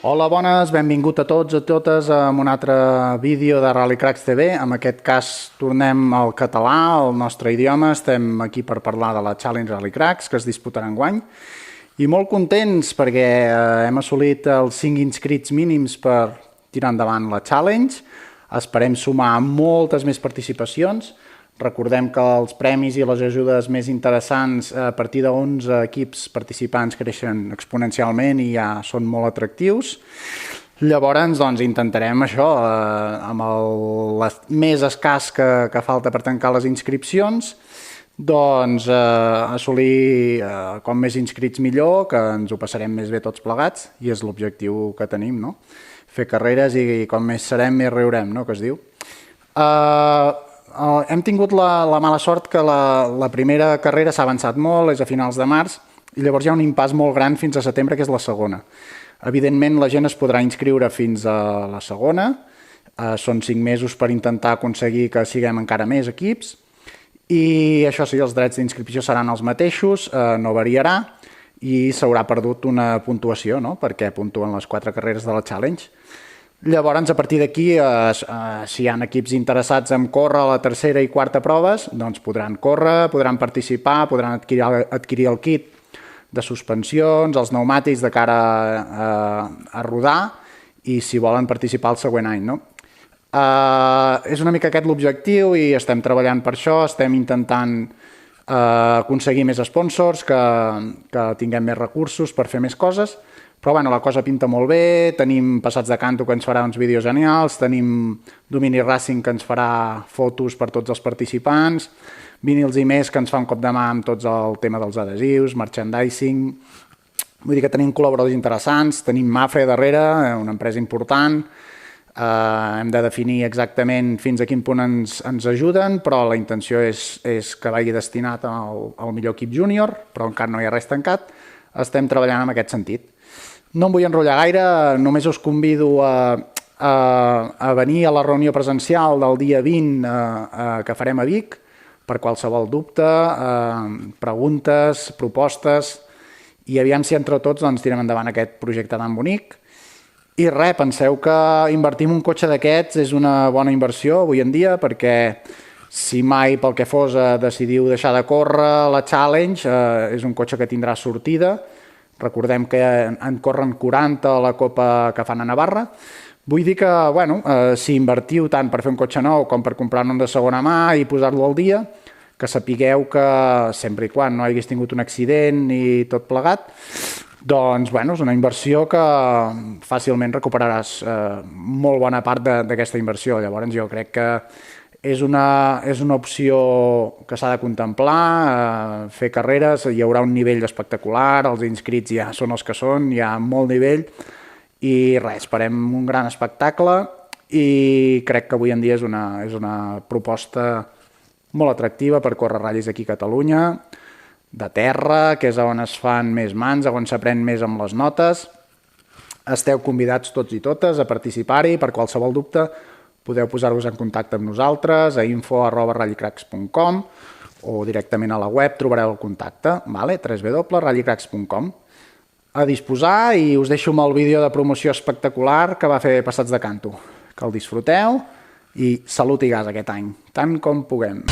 Hola, bones, benvingut a tots, a totes, a un altre vídeo de Rallycracks TV. En aquest cas tornem al català, al nostre idioma. Estem aquí per parlar de la Challenge Rallycracks, que es disputarà enguany. I molt contents perquè hem assolit els 5 inscrits mínims per tirar endavant la Challenge. Esperem sumar moltes més participacions. Recordem que els premis i les ajudes més interessants a partir de 11 equips participants creixen exponencialment i ja són molt atractius. Llavors doncs, intentarem això, amb el més escàs que falta per tancar les inscripcions, doncs assolir com més inscrits millor, que ens ho passarem més bé tots plegats, i és l'objectiu que tenim, no? Fer carreres i com més serem més riurem, no?, que es diu. Hem tingut la mala sort que la primera carrera s'ha avançat molt, és a finals de març, i llavors hi ha un impàs molt gran fins a setembre, que és la segona. Evidentment, la gent es podrà inscriure fins a la segona, són 5 mesos per intentar aconseguir que siguem encara més equips, i això sí, els drets d'inscripció seran els mateixos, no variarà, i s'haurà perdut una puntuació, no?, perquè puntuen les 4 carreres de la Challenge. Llavors, a partir d'aquí, si hi ha equips interessats en córrer a la tercera i quarta proves, doncs podran córrer, podran participar, podran adquirir el kit de suspensions, els pneumàtics de cara a rodar i si volen participar el següent any, no? És una mica aquest l'objectiu i estem treballant per això, estem intentant aconseguir més sponsors, que tinguem més recursos per fer més coses. Però bueno, la cosa pinta molt bé, tenim Passats de Canto que ens farà uns vídeos genials, tenim Domini Racing que ens farà fotos per tots els participants, Vinils i més que ens fa un cop de mà amb tots el tema dels adhesius, merchandising, vull dir que tenim col·laboradors interessants, tenim Mafre darrere, una empresa important, hem de definir exactament fins a quin punt ens ajuden, però la intenció és que vagi destinat al millor equip júnior, però encara no hi ha res tancat, estem treballant en aquest sentit. No em vull enrotllar gaire, només us convido a venir a la reunió presencial del dia 20 que farem a Vic per qualsevol dubte, preguntes, propostes, i aviam si entre tots tirem endavant aquest projecte tan bonic. I res, penseu que invertir en un cotxe d'aquests és una bona inversió avui en dia, perquè si mai pel que fos decidiu deixar de córrer la Challenge, és un cotxe que tindrà sortida. Recordem que en corren 40 a la Copa que fan a Navarra. Vull dir que, bueno, si invertiu tant per fer un cotxe nou com per comprar-ne un de segona mà i posar-lo al dia, que sapigueu que sempre i quan no hagués tingut un accident i tot plegat, doncs, bueno, és una inversió que fàcilment recuperaràs molt bona part d'aquesta inversió. Llavors jo crec que és una opció que s'ha de contemplar, fer carreres, hi haurà un nivell espectacular, els inscrits ja són els que són, hi ha molt nivell, i res, esperem un gran espectacle, i crec que avui en dia és una proposta molt atractiva per córrer ratllis aquí a Catalunya, de terra, que és on es fan més mans, on s'aprèn més amb les notes. Esteu convidats tots i totes a participar-hi, per qualsevol dubte, podeu posar-vos en contacte amb nosaltres a info@rallycracks.com o directament a la web trobareu el contacte, www.rallycracks.com. A disposar, i us deixo amb el vídeo de promoció espectacular que va fer Passats de Canto. Que el disfruteu i salut i gas aquest any, tant com puguem.